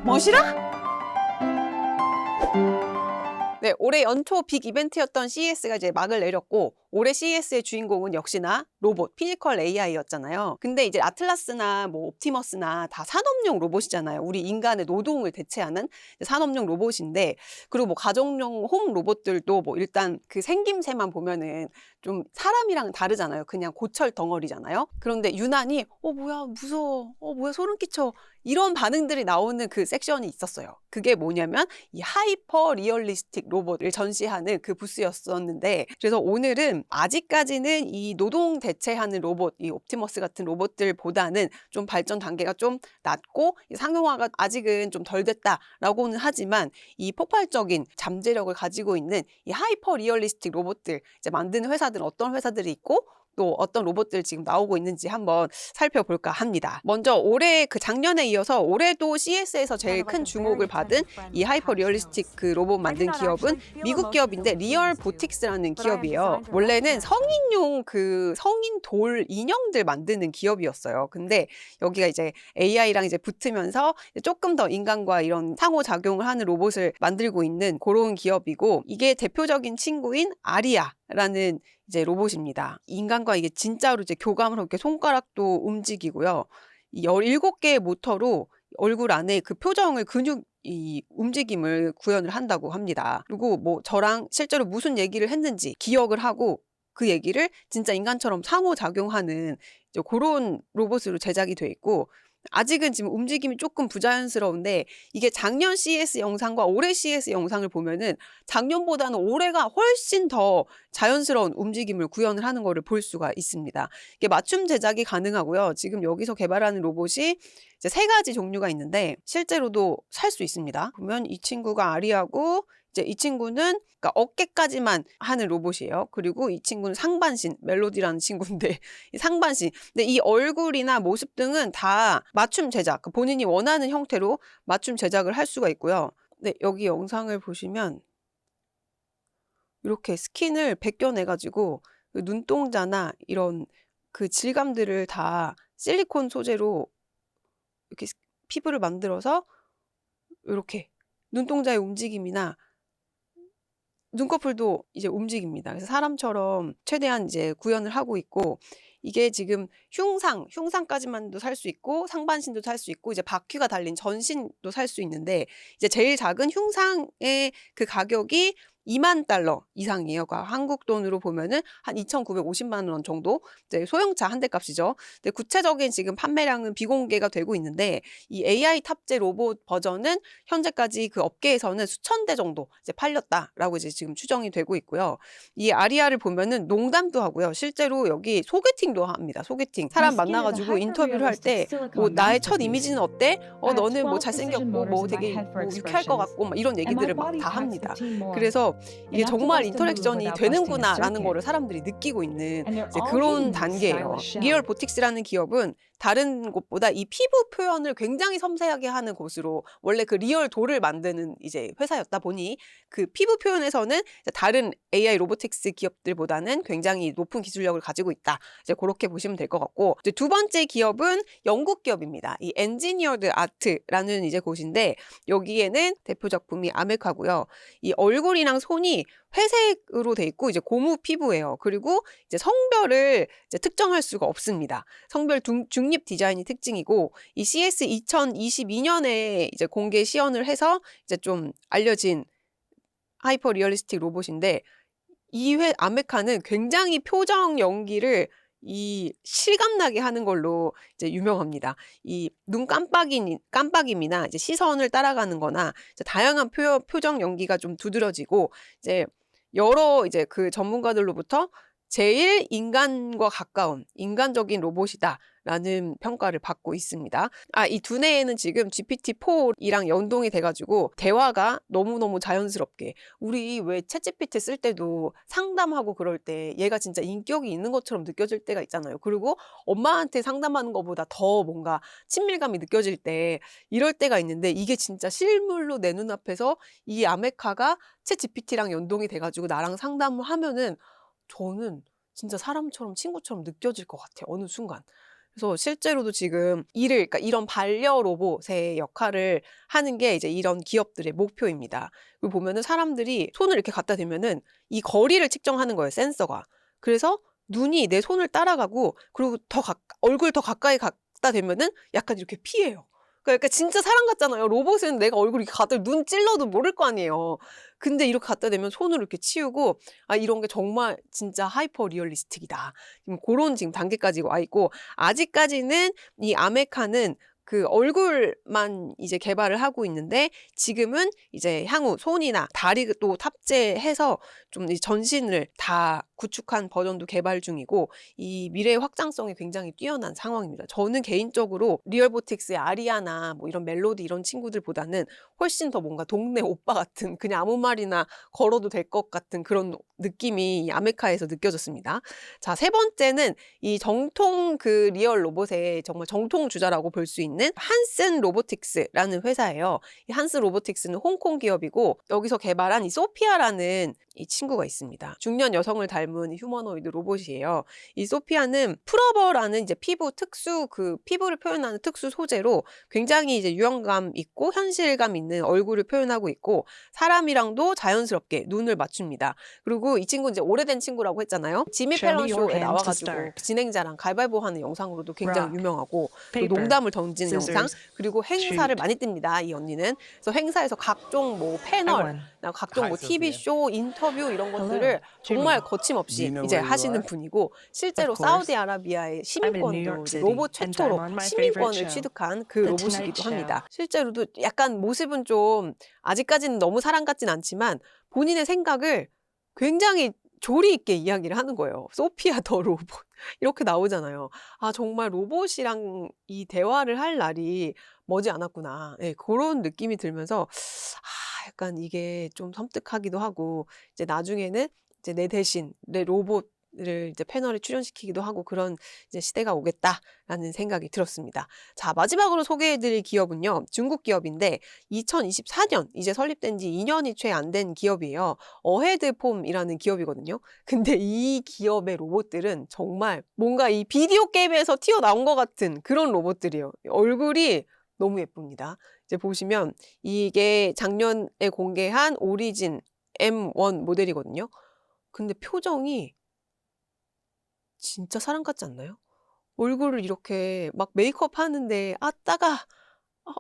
멋이라? 네, 올해 연초 빅 이벤트였던 CES가 이제 막을 내렸고 올해 CES의 주인공은 역시나 로봇, 피지컬 AI였잖아요. 근데 이제 아틀라스나 뭐 옵티머스나 다 산업용 로봇이잖아요. 우리 인간의 노동을 대체하는 산업용 로봇인데, 그리고 뭐 가정용 홈 로봇들도 뭐 일단 그 생김새만 보면은 좀 사람이랑 다르잖아요. 그냥 고철 덩어리잖아요. 그런데 유난히 뭐야 무서워, 뭐야 소름 끼쳐, 이런 반응들이 나오는 그 섹션이 있었어요. 그게 뭐냐면 이 하이퍼 리얼리스틱 로봇을 전시하는 그 부스였었는데, 그래서 오늘은 아직까지는 이 노동 대체하는 로봇, 이 옵티머스 같은 로봇들보다는 좀 발전 단계가 좀 낮고 상용화가 아직은 좀 덜 됐다라고는 하지만, 이 폭발적인 잠재력을 가지고 있는 이 하이퍼 리얼리스틱 로봇들 이제 만드는 회사들은 어떤 회사들이 있고 또 어떤 로봇들 지금 나오고 있는지 한번 살펴볼까 합니다. 먼저 올해 그 작년에 이어서 올해도 CES에서 제일 큰 주목을 받은 이 하이퍼 리얼리스틱 그 로봇 만든 기업은 미국 기업인데 리얼보틱스라는 기업이에요. 원래는 성인용 그 성인 돌 인형들 만드는 기업이었어요. 근데 여기가 이제 AI랑 이제 붙으면서 조금 더 인간과 이런 상호작용을 하는 로봇을 만들고 있는 그런 기업이고, 이게 대표적인 친구인 아리아라는 이제 로봇입니다. 인간과 이게 진짜로 이제 교감을 하고 이렇게 손가락도 움직이고요. 이 17개의 모터로 얼굴 안에 그 표정을 이 움직임을 구현을 한다고 합니다. 그리고 뭐 저랑 실제로 무슨 얘기를 했는지 기억을 하고 그 얘기를 진짜 인간처럼 상호작용하는 이제 그런 로봇으로 제작이 돼 있고, 아직은 지금 움직임이 조금 부자연스러운데 이게 작년 CES 영상과 올해 CES 영상을 보면은 작년보다는 올해가 훨씬 더 자연스러운 움직임을 구현을 하는 거를 볼 수가 있습니다. 이게 맞춤 제작이 가능하고요. 지금 여기서 개발하는 로봇이 이제 3가지 종류가 있는데 실제로도 살 수 있습니다. 보면 이 친구가 아리하고, 이제 이 친구는 그러니까 어깨까지만 하는 로봇이에요. 그리고 이 친구는 상반신, 멜로디라는 친구인데 이 상반신. 근데 이 얼굴이나 모습 등은 다 맞춤 제작, 본인이 원하는 형태로 맞춤 제작을 할 수가 있고요. 네, 여기 영상을 보시면 이렇게 스킨을 벗겨내가지고 그 눈동자나 이런 그 질감들을 다 실리콘 소재로 이렇게 피부를 만들어서 이렇게 눈동자의 움직임이나 눈꺼풀도 이제 움직입니다. 그래서 사람처럼 최대한 이제 구현을 하고 있고, 이게 지금 흉상까지만도 살 수 있고 상반신도 살 수 있고 이제 바퀴가 달린 전신도 살 수 있는데, 이제 제일 작은 흉상의 그 가격이 $20,000 이상이에요. 그러니까 한국 돈으로 보면은 한 2,950만 원 정도, 이제 소형차 한 대 값이죠. 근데 구체적인 지금 판매량은 비공개가 되고 있는데, 이 AI 탑재 로봇 버전은 현재까지 그 업계에서는 수천 대 정도 이제 팔렸다라고 이제 지금 추정이 되고 있고요. 이 아리아를 보면은 농담도 하고요. 실제로 여기 소개팅도 합니다. 소개팅. 사람 만나가지고 인터뷰를 할 때 뭐 나의 첫 이미지는 어때? 너는 뭐 잘생겼고 뭐 되게 뭐 유쾌할 것 같고 막 이런 얘기들을 막 다 합니다. 그래서 이게 정말 인터랙션이 되는구나라는 거를 사람들이 느끼고 있는 이제 그런 단계예요. 리얼보틱스라는 기업은 다른 곳보다 이 피부 표현을 굉장히 섬세하게 하는 곳으로, 원래 그 리얼 돌을 만드는 이제 회사였다 보니 그 피부 표현에서는 다른 AI 로보틱스 기업들보다는 굉장히 높은 기술력을 가지고 있다. 이제 그렇게 보시면 될 것 같고, 이제 두 번째 기업은 영국 기업입니다. 이 엔지니어드 아트라는 이제 곳인데, 여기에는 대표 작품이 아메카고요. 이 얼굴이랑 손이 회색으로 돼 있고 이제 고무 피부예요. 그리고 이제 성별을 이제 특정할 수가 없습니다. 성별 중립 디자인이 특징이고, 이 CS 2022년에 이제 공개 시연을 해서 이제 좀 알려진 하이퍼 리얼리스틱 로봇인데, 이 아메카는 굉장히 표정 연기를 이 실감나게 하는 걸로 이제 유명합니다. 이 눈 깜빡임이나 이제 시선을 따라가는 거나 이제 다양한 표정 연기가 좀 두드러지고, 이제 여러 이제 그 전문가들로부터 제일 인간과 가까운 인간적인 로봇이다라는 평가를 받고 있습니다. 이 두뇌에는 지금 GPT-4이랑 연동이 돼가지고 대화가 너무너무 자연스럽게, 우리 왜 챗GPT 쓸 때도 상담하고 그럴 때 얘가 진짜 인격이 있는 것처럼 느껴질 때가 있잖아요. 그리고 엄마한테 상담하는 것보다 더 뭔가 친밀감이 느껴질 때, 이럴 때가 있는데, 이게 진짜 실물로 내 눈앞에서 이 아메카가 챗GPT랑 연동이 돼가지고 나랑 상담을 하면은 저는 진짜 사람처럼 친구처럼 느껴질 것 같아요. 어느 순간. 그래서 실제로도 지금 그러니까 이런 반려 로봇의 역할을 하는 게 이제 이런 기업들의 목표입니다. 그리고 보면은 사람들이 손을 이렇게 갖다 대면은 이 거리를 측정하는 거예요, 센서가. 그래서 눈이 내 손을 따라가고, 그리고 얼굴 더 가까이 갖다 대면은 약간 이렇게 피해요. 그러니까 진짜 사람 같잖아요. 로봇은 내가 얼굴 이렇게 갖다 눈 찔러도 모를 거 아니에요. 근데 이렇게 갖다 대면 손으로 이렇게 치우고, 이런 게 정말 진짜 하이퍼 리얼리스틱이다. 지금 그런 지금 단계까지 와 있고, 아직까지는 이 아메카는 그 얼굴만 이제 개발을 하고 있는데, 지금은 이제 향후 손이나 다리도 탑재해서 좀 이 전신을 다 구축한 버전도 개발 중이고, 이 미래의 확장성이 굉장히 뛰어난 상황입니다. 저는 개인적으로 리얼보틱스의 아리아나 뭐 이런 멜로디 이런 친구들보다는 훨씬 더 뭔가 동네 오빠 같은, 그냥 아무 말이나 걸어도 될 것 같은 그런 느낌이 이 아메카에서 느껴졌습니다. 자, 세 번째는 이 정통 그 리얼 로봇의 정말 정통 주자라고 볼 수 있는 한슨 로보틱스라는 회사예요. 이 한슨 로보틱스는 홍콩 기업이고, 여기서 개발한 이 소피아라는 이 친구가 있습니다. 중년 여성을 닮은 휴머노이드 로봇이에요. 이 소피아는 풀어버라는 이제 피부를 표현하는 특수 소재로 굉장히 이제 유연감 있고 현실감 있는 얼굴을 표현하고 있고, 사람이랑도 자연스럽게 눈을 맞춥니다. 그리고 이 친구는 이제 오래된 친구라고 했잖아요. 지미 펠런 쇼에 나와가지고 진행자랑 가위바위보 하는 영상으로도 굉장히 유명하고, 또 농담을 던지는 영상, 그리고 행사를 많이 띱니다, 이 언니는. 그래서 행사에서 각종 뭐 패널, 각종 뭐 TV 쇼, 인터뷰 이런 것들을 정말 거침없이 이제 하시는 분이고, 실제로 사우디아라비아의 시민권도 이제 로봇 최초로 시민권을 취득한 그 로봇이기도 합니다. 실제로도 약간 모습은 좀 아직까지는 너무 사람 같진 않지만 본인의 생각을 굉장히 조리 있게 이야기를 하는 거예요. 소피아 더 로봇 이렇게 나오잖아요. 정말 로봇이랑 이 대화를 할 날이 머지 않았구나. 네, 그런 느낌이 들면서 약간 이게 좀 섬뜩하기도 하고, 이제 나중에는 이제 내 대신 내 로봇을 이제 패널에 출연시키기도 하고, 그런 이제 시대가 오겠다라는 생각이 들었습니다. 자, 마지막으로 소개해드릴 기업은요, 중국 기업인데 2024년 이제 설립된 지 2년이 채 안 된 기업이에요. 어헤드폼이라는 기업이거든요. 근데 이 기업의 로봇들은 정말 뭔가 이 비디오 게임에서 튀어나온 것 같은 그런 로봇들이에요. 얼굴이 너무 예쁩니다. 이제 보시면 이게 작년에 공개한 오리진 M1 모델이거든요. 근데 표정이 진짜 사람 같지 않나요? 얼굴을 이렇게 막 메이크업 하는데 따가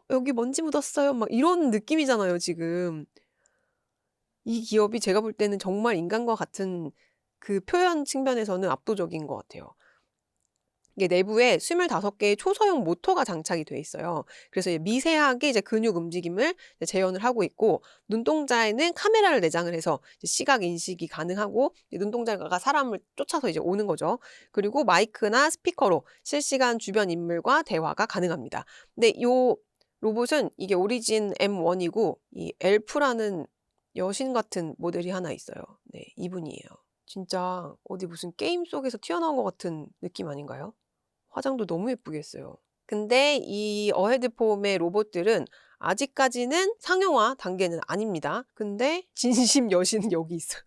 여기 먼지 묻었어요, 막 이런 느낌이잖아요, 지금. 이 기업이 제가 볼 때는 정말 인간과 같은 그 표현 측면에서는 압도적인 것 같아요. 이게 내부에 25개의 초소형 모터가 장착이 돼 있어요. 그래서 미세하게 이제 근육 움직임을 이제 재현을 하고 있고, 눈동자에는 카메라를 내장을 해서 이제 시각 인식이 가능하고, 눈동자가 사람을 쫓아서 이제 오는 거죠. 그리고 마이크나 스피커로 실시간 주변 인물과 대화가 가능합니다. 근데 이 로봇은 이게 오리진 M1이고, 이 엘프라는 여신 같은 모델이 하나 있어요. 네, 이분이에요. 진짜 어디 무슨 게임 속에서 튀어나온 것 같은 느낌 아닌가요? 화장도 너무 예쁘게 했어요. 근데 이 어헤드폼의 로봇들은 아직까지는 상용화 단계는 아닙니다. 근데 진심 여신은 여기 있어요.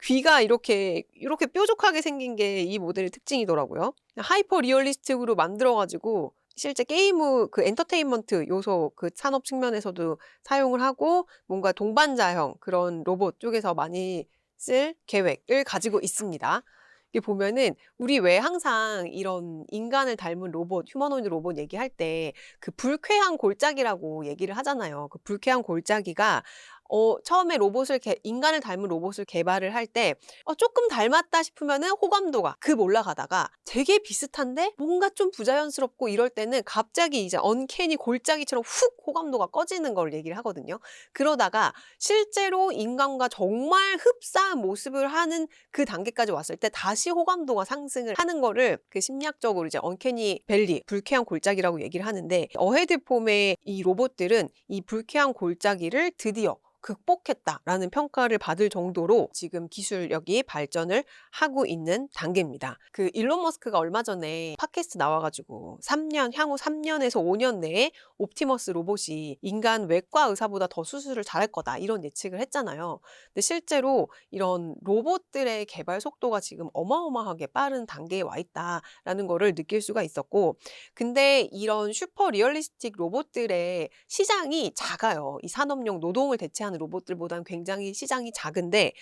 귀가 이렇게 뾰족하게 생긴 게 이 모델의 특징이더라고요. 하이퍼 리얼리스틱으로 만들어가지고 실제 게임 후 그 엔터테인먼트 요소 그 산업 측면에서도 사용을 하고, 뭔가 동반자형 그런 로봇 쪽에서 많이 쓸 계획을 가지고 있습니다. 이게 보면은 우리 왜 항상 이런 인간을 닮은 로봇, 휴머노이드 로봇 얘기할 때 그 불쾌한 골짜기라고 얘기를 하잖아요. 그 불쾌한 골짜기가 처음에 인간을 닮은 로봇을 개발을 할 때 조금 닮았다 싶으면은 호감도가 급 올라가다가 되게 비슷한데 뭔가 좀 부자연스럽고 이럴 때는 갑자기 이제 언캐니 골짜기처럼 훅 호감도가 꺼지는 걸 얘기를 하거든요. 그러다가 실제로 인간과 정말 흡사한 모습을 하는 그 단계까지 왔을 때 다시 호감도가 상승을 하는 거를 그 심리학적으로 이제 언캐니 밸리, 불쾌한 골짜기라고 얘기를 하는데, 어헤드폼의 이 로봇들은 이 불쾌한 골짜기를 드디어 극복했다라는 평가를 받을 정도로 지금 기술력이 발전을 하고 있는 단계입니다. 그 일론 머스크가 얼마 전에 팟캐스트 나와가지고 향후 3년에서 5년 내에 옵티머스 로봇이 인간 외과 의사보다 더 수술을 잘할 거다 이런 예측을 했잖아요. 근데 실제로 이런 로봇들의 개발 속도가 지금 어마어마하게 빠른 단계에 와 있다라는 거를 느낄 수가 있었고, 근데 이런 슈퍼 리얼리스틱 로봇들의 시장이 작아요. 이 산업용 노동을 대체하는 로봇들보다는 굉장히 시장이 작은데,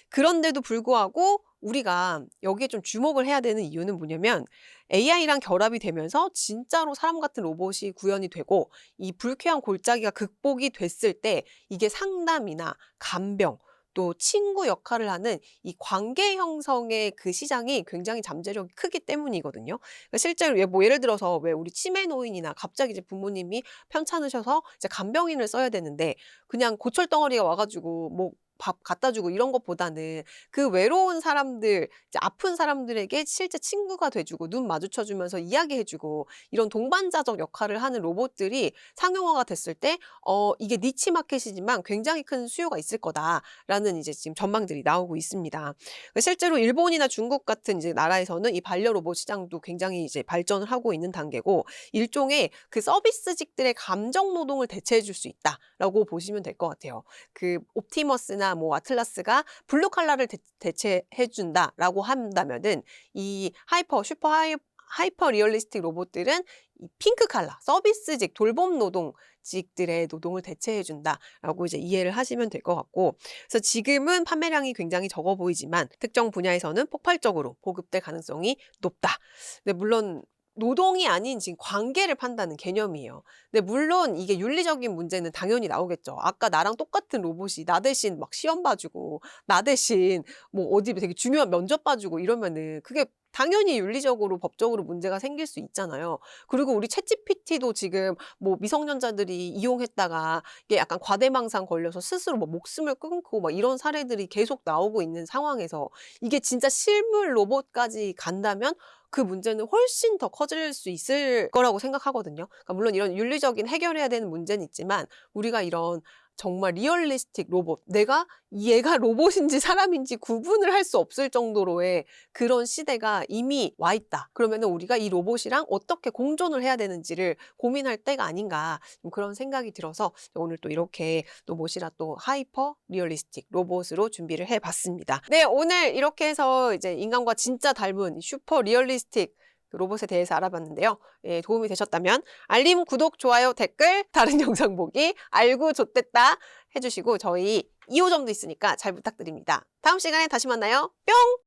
그런데도 불구하고 우리가 여기에 좀 주목을 해야 되는 이유는 뭐냐면, AI랑 결합이 되면서 진짜로 사람 같은 로봇이 구현이 되고 이 불쾌한 골짜기가 극복이 됐을 때 이게 상담이나 간병, 또 친구 역할을 하는 이 관계 형성의 그 시장이 굉장히 잠재력이 크기 때문이거든요. 그러니까 실제로 예를 들어서 왜 우리 치매 노인이나 갑자기 이제 부모님이 편찮으셔서 이제 간병인을 써야 되는데 그냥 고철덩어리가 와가지고 뭐 밥 갖다 주고 이런 것보다는 그 외로운 사람들, 이제 아픈 사람들에게 실제 친구가 돼주고 눈 마주쳐주면서 이야기해주고 이런 동반자적 역할을 하는 로봇들이 상용화가 됐을 때 이게 니치 마켓이지만 굉장히 큰 수요가 있을 거다라는 이제 지금 전망들이 나오고 있습니다. 실제로 일본이나 중국 같은 이제 나라에서는 이 반려 로봇 시장도 굉장히 이제 발전을 하고 있는 단계고, 일종의 그 서비스직들의 감정 노동을 대체해 줄 수 있다라고 보시면 될 것 같아요. 그 옵티머스나 뭐 아틀라스가 블루 칼라를 대체해 준다라고 한다면은 이 하이퍼 리얼리스틱 로봇들은 이 핑크 칼라, 서비스직, 돌봄 노동직들의 노동을 대체해 준다라고 이제 이해를 하시면 될 것 같고, 그래서 지금은 판매량이 굉장히 적어 보이지만 특정 분야에서는 폭발적으로 보급될 가능성이 높다. 근데 물론 노동이 아닌 지금 관계를 판다는 개념이에요. 근데 물론 이게 윤리적인 문제는 당연히 나오겠죠. 아까 나랑 똑같은 로봇이 나 대신 막 시험 봐주고 나 대신 뭐 어디 되게 중요한 면접 봐주고 이러면은 그게 당연히 윤리적으로 법적으로 문제가 생길 수 있잖아요. 그리고 우리 챗GPT도 지금 뭐 미성년자들이 이용했다가 이게 약간 과대망상 걸려서 스스로 뭐 목숨을 끊고 막 이런 사례들이 계속 나오고 있는 상황에서 이게 진짜 실물 로봇까지 간다면 그 문제는 훨씬 더 커질 수 있을 거라고 생각하거든요. 그러니까 물론 이런 윤리적인 해결해야 되는 문제는 있지만 우리가 이런 정말 리얼리스틱 로봇, 얘가 로봇인지 사람인지 구분을 할 수 없을 정도로의 그런 시대가 이미 와 있다. 그러면 우리가 이 로봇이랑 어떻게 공존을 해야 되는지를 고민할 때가 아닌가, 그런 생각이 들어서 오늘 또 이렇게 또 모시라 또 하이퍼 리얼리스틱 로봇으로 준비를 해봤습니다. 네, 오늘 이렇게 해서 이제 인간과 진짜 닮은 슈퍼 리얼리스틱 로봇에 대해서 알아봤는데요. 예, 도움이 되셨다면 알림, 구독, 좋아요, 댓글, 다른 영상 보기, 알고 좋댔다 해주시고 저희 2호점도 있으니까 잘 부탁드립니다. 다음 시간에 다시 만나요. 뿅!